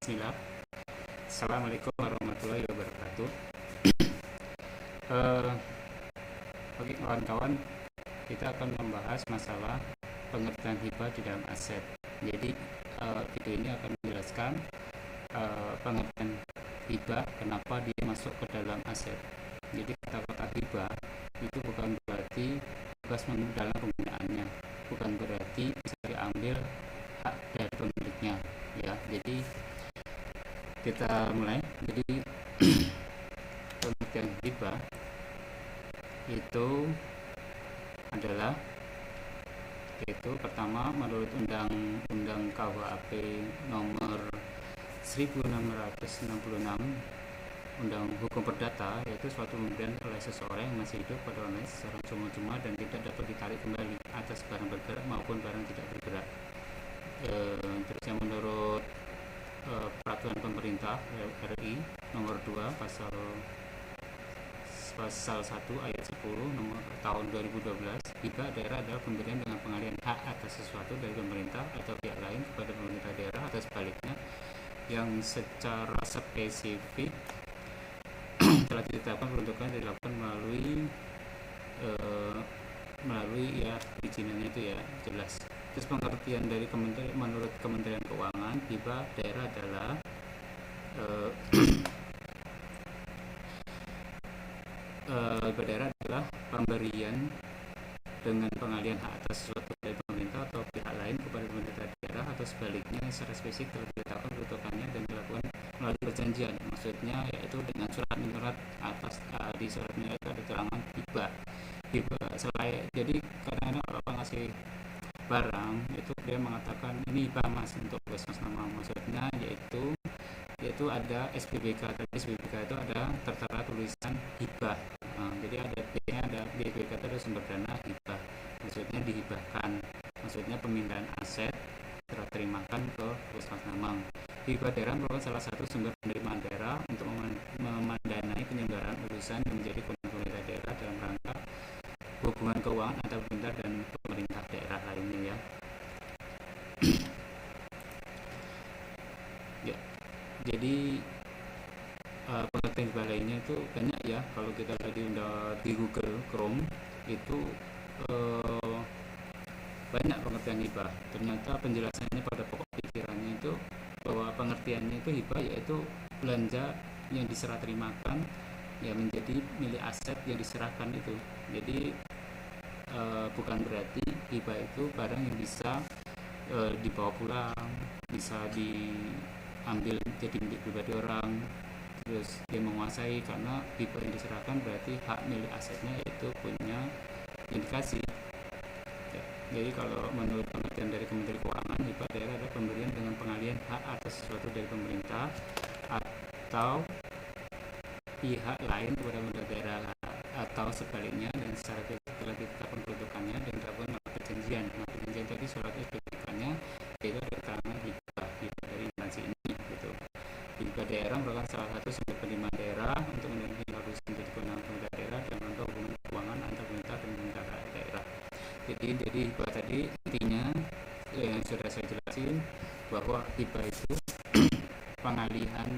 Bismillah. Assalamualaikum warahmatullahi wabarakatuh. Oke kawan-kawan, kita akan membahas masalah pengertian hibah di dalam aset. Jadi video ini akan menjelaskan pengertian hibah, kenapa dia masuk ke dalam aset. Jadi kata-kata hibah itu bukan berarti bebas dalam penggunaannya, bukan berarti bisa diambil hak dari pemiliknya ya. Jadi kita mulai. Jadi pengertian hibah itu adalah, yaitu pertama, menurut Undang-Undang KUHP nomor 1666, Undang Hukum Perdata, yaitu suatu pemberian oleh seseorang yang masih hidup pada orang lain secara cuma-cuma dan tidak dapat ditarik kembali atas barang bergerak maupun barang tidak bergerak. Terus yang menurut peraturan pemerintah RI nomor 2 pasal 1 ayat 10 nomor tahun 2012, hibah daerah adalah pemberian dengan pengalihan hak atas sesuatu dari pemerintah atau pihak lain kepada pemerintah daerah atau sebaliknya yang secara spesifik telah ditetapkan peruntukan dilakukan melalui ya perizinannya itu ya jelas. Terus pengertian dari menurut Kementerian Keuangan, hibah daerah adalah hibah daerah adalah pemberian dengan pengalihan hak atas sesuatu dari pemerintah atau pihak lain kepada pemerintah daerah atau sebaliknya secara spesifik telah ditetapkan peruntukannya dan dilakukan melalui perjanjian. Maksudnya yaitu dengan surat menyurat atas di suratnya itu ada terangan hibah. Jadi kadang-kadang kalau orang ngasih barang itu dia mengatakan ini hibah mas untuk Puskesmas nama, maksudnya yaitu ada SPBK, tapi SPBK itu ada tertera tulisan hibah. Jadi ada B-nya, ada BPK itu ada sumber dana hibah, maksudnya dihibahkan, maksudnya pemindahan aset serah terimakan ke Puskesmas Namang. Hibah daerah merupakan salah satu sumber penerimaan daerah untuk memandanai penyelenggaraan urusan yang menjadi kewenangan pemerintah daerah dalam rangka hubungan keuangan antar pemerintah dan pemerintah daerah lainnya ya. Ya, jadi pengertian hibah lainnya itu banyak ya. Kalau kita tadi di Google Chrome itu banyak pengertian hibah. Ternyata penjelasannya pada pokok pikirannya itu bahwa pengertiannya itu hibah yaitu belanja yang diserah terimakan ya menjadi milik aset yang diserahkan itu. Jadi bukan berarti hibah itu barang yang bisa dibawa pulang, bisa diambil jadi milik pribadi orang, terus dia menguasai, karena hibah yang diserahkan berarti hak milik asetnya itu punya yang dikasih ya. Jadi kalau menurut pengertian dari Kementerian Keuangan, hibah daerah adalah pemberian dengan pengalihan hak atas sesuatu dari pemerintah atau pihak lain kepada pemerintah daerah atau sebaliknya dan secara telah ditetapkan peruntukannya dan dilakukan melalui perjanjian. Perjanjian tadi surat SPK-nya yaitu ada keterangan hibah dari instansi ini gitu. Hibah daerah merupakan salah satu sumber penerimaan daerah untuk memenuhi urusan menjadi kewenangan pemerintah daerah dalam rangka hubungan keuangan antar pemerintah dan pemerintah daerah. Jadi hibah tadi intinya yang sudah saya jelasin bahwa hibah itu pengalihan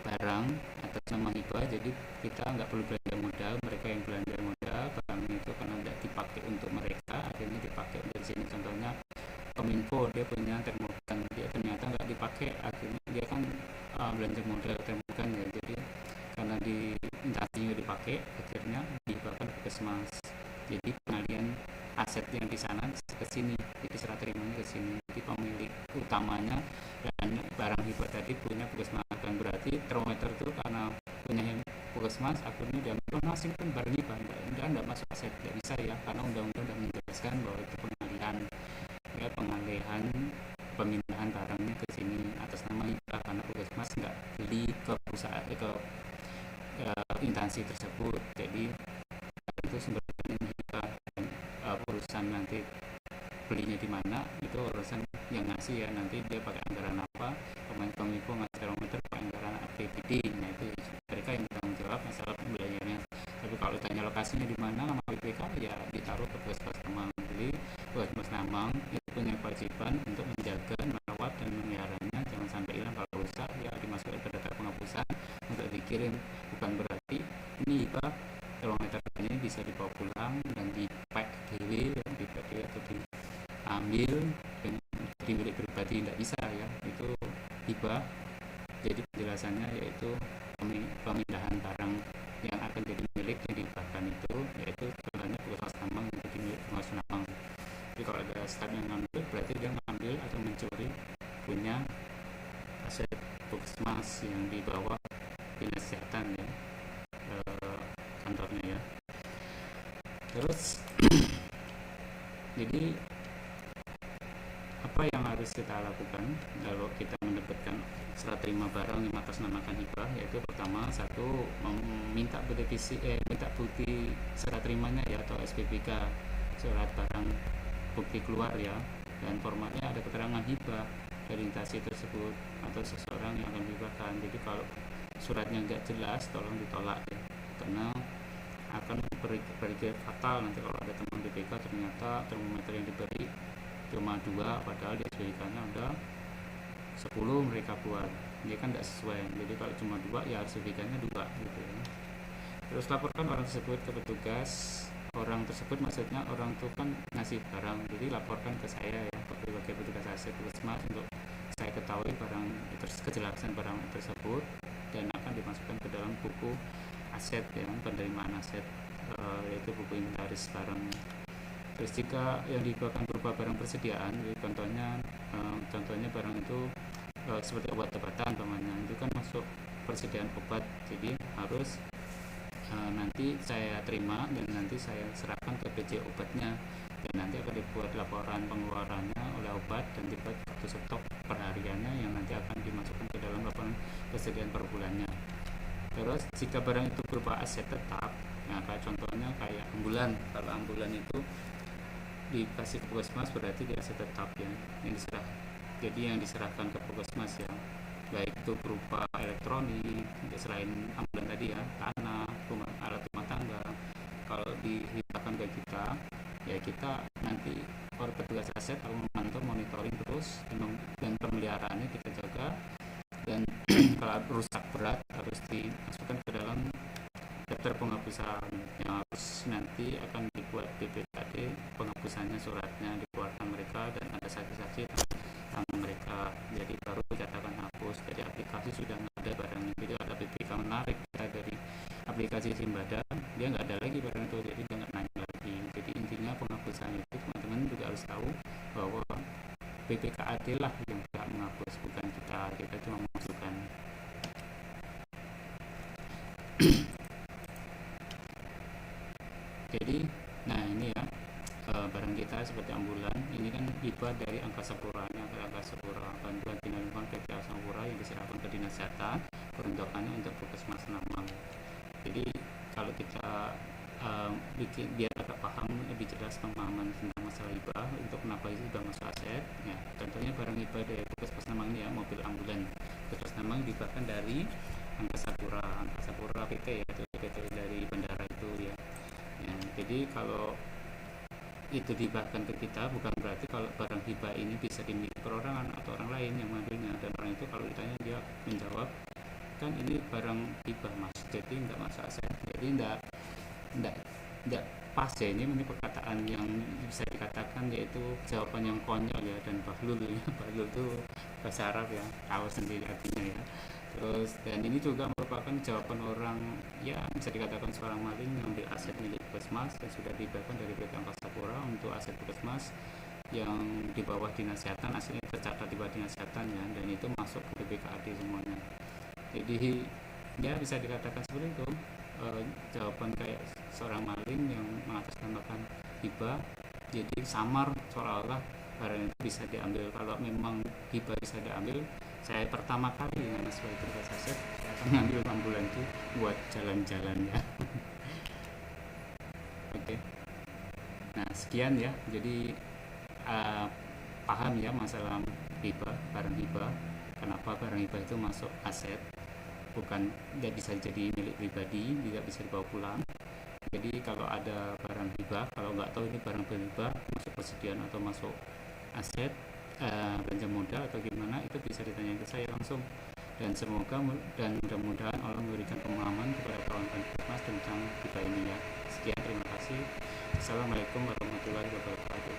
barang atas nama hibah. Jadi kita nggak perlu belanja modal, mereka yang belanja modal barang itu karena tidak dipakai untuk mereka, akhirnya dipakai dari sini. Contohnya Kominfo, dia punya termogan, dia ternyata nggak dipakai, akhirnya dia kan belanja modal termogan ya. Jadi karena di instansinya dipakai, akhirnya dihibahkan ke Puskesmas. Jadi pengalihan aset yang di sana ke sini, jadi serah terimanya ke sini. Jadi pemilik utamanya dan barang hibah tadi punya Puskesmas, kan berarti termometer itu karena punya Puskesmas, akhirnya diambil masing kan barang hibah, tidak masuk aset, tidak bisa ya, karena undang-undang sudah menjelaskan bahwa itu pengalihan pemindahan barangnya ke sini atas nama hibah, karena Puskesmas nggak beli ke perusahaan ke instansi tersebut. Jadi itu sumber hibah, dan urusan nanti belinya di mana itu urusan yang ngasih ya, nanti dia pakai anggaran apa, Kominfo ngasih termometer pakai anggaran APBD, nah itu mereka yang bertanggung jawab masalah pembeliannya. Tapi kalau tanya lokasinya di mana sama BPK ya ditaruh ke Puskesmas Namang. Jadi Puskesmas Namang itu punya kewajiban untuk menjaga, merawat dan memeliharanya jangan sampai hilang. Kalau masuk ke data penghapusan untuk dikirim. Bukan berarti ini hibah kilometer ini bisa dibawa pulang dan di pack dewe, di pack dewe atau diambil di milik pribadi, tidak bisa ya, itu hibah. Jadi penjelasannya yaitu pemindahan barang yang akan jadi milik yang dihibahkan itu, yaitu contohnya Puskesmas Tambang yang jadi milik Puskesmas Tambang. Jadi kalau ada staff yang ngambil, berarti dia mengambil atau mencuri punya aset Puskesmas yang di bawah dinas kesehatan ya, kantornya ya. Terus jadi apa yang harus kita lakukan kalau kita mendapatkan serah terima barang yang atasnamakan hibah? Yaitu pertama, satu, minta minta bukti serah terimanya ya, atau SPBK, surat barang bukti keluar ya, dan formatnya ada keterangan hibah dari instansi tersebut atau seseorang yang akan dihibahkan. Jadi kalau suratnya nggak jelas, tolong ditolak ya, karena akan berakibat fatal nanti kalau ada teman BPK ternyata termometer yang diberi cuma 2, padahal di SPBK-nya udah 10 mereka buat. Ini kan tidak sesuai. Jadi kalau cuma 2 ya SPBK-nya 2 gitu ya. Terus laporkan orang tersebut ke petugas. Orang tersebut maksudnya orang itu kan ngasih barang, jadi laporkan ke saya ya, sebagai petugas aset Puskesmas, untuk saya ketahui barang kejelasan barang tersebut dan akan dimasukkan ke dalam buku aset ya, penerimaan aset, yaitu buku inventaris barang. Terus jika yang dihibahkan berupa barang persediaan, jadi contohnya barang itu seperti obat-obatan umpamanya, itu kan masuk persediaan obat, jadi harus nanti saya terima dan nanti saya serahkan ke PJ obatnya, dan nanti akan dibuat laporan pengeluarannya oleh obat dan dibuat kartu stok perhariannya yang nanti akan dimasukkan ke dalam laporan persediaan per bulannya. Terus jika barang itu berupa aset tetap, nah kayak contohnya kayak ambulan, kalau ambulan itu dikasih ke Puskesmas berarti dia aset tetap ya, yang diserah. Jadi yang diserahkan ke Puskesmas ya, baik itu berupa elektronik, selain ambulan tadi ya, tanah, alat rumah tangga. Kalau dihibahkan ke kita ya, kita nanti oleh petugas aset akan memantau, monitoring terus, dan pemeliharaannya kita jaga. Dan kalau rusak berat harus dimasukkan ke dalam daftar penghapusan yang harus nanti akan dibuat BPKD penghapusannya, suratnya dikeluarkan mereka dan ada saksi-saksi tangan mereka, jadi baru dinyatakan hapus. Jadi aplikasi sudah nggak ada barangnya. Jadi ada BPK menarik ya dari aplikasi Simbada, dia nggak ada lagi barang itu, jadi dia nggak nanya lagi. Jadi intinya penghapusan itu teman-teman juga harus tahu bahwa BPKAD lah yang berhak menghapus, bukan kita cuma memasukkan. Jadi nah ini ya, barang kita seperti ambulan ini kan hibah dari Angkasa Pura, bantuan bina lingkungan PT Angkasa Pura yang diserahkan ke Dinas Kesehatan, peruntukannya untuk Puskesmas Namang. Jadi kalau kita biar agak paham, lebih jelas pemahaman tentang masalah hibah, untuk kenapa itu sudah masuk aset ya, contohnya barang hibah dari Puskesmas Namang ini ya, mobil ambulan Puskesmas Namang dihibahkan dari Angkasa Pura PT ya, itu PT dari bandara itu ya. Jadi kalau itu dihibahkan ke kita, bukan berarti kalau barang hibah ini bisa dimiliki perorangan atau orang lain yang mengambilnya, dan orang itu kalau ditanya dia menjawab kan ini barang hibah mas, jadi tidak masuk aset. Jadi tidak pas ya, ini perkataan yang bisa dikatakan yaitu jawaban yang konyol ya, dan bahlul ya. Bahlul itu bahasa Arab ya, tahu sendiri artinya ya. Terus dan ini juga merupakan jawaban orang ya, bisa dikatakan seorang maling mengambil aset milik Puskesmas dan sudah dihibahkan dari PT Angkasa Pura untuk aset Puskesmas yang di bawah Dinas Kesehatan, aslinya tercatat di bawah Dinas Kesehatan ya, dan itu masuk ke BPKAD semuanya. Jadi ya bisa dikatakan seperti itu, jawaban kayak seorang maling yang mengatasnamakan hibah, jadi samar seolah-olah barang itu bisa diambil. Kalau memang hibah bisa diambil, saya pertama kali dengan sebagai petugas aset saya akan ngambil ambulan itu buat jalan-jalan ya. Oke. Nah sekian ya, jadi paham ya masalah hibah, barang hibah, kenapa barang hibah itu masuk aset, bukan tidak bisa jadi milik pribadi, tidak bisa dibawa pulang. Jadi kalau ada barang hibah, kalau nggak tahu ini barang hibah masuk persediaan atau masuk aset, belanja modal atau gimana, itu bisa ditanya ke saya langsung dan dan mudah-mudahan Allah memberikan pemahaman kepada kawan-kawan Mas tentang hibah ini ya. Sekian, terima kasih. Assalamualaikum warahmatullahi wabarakatuh.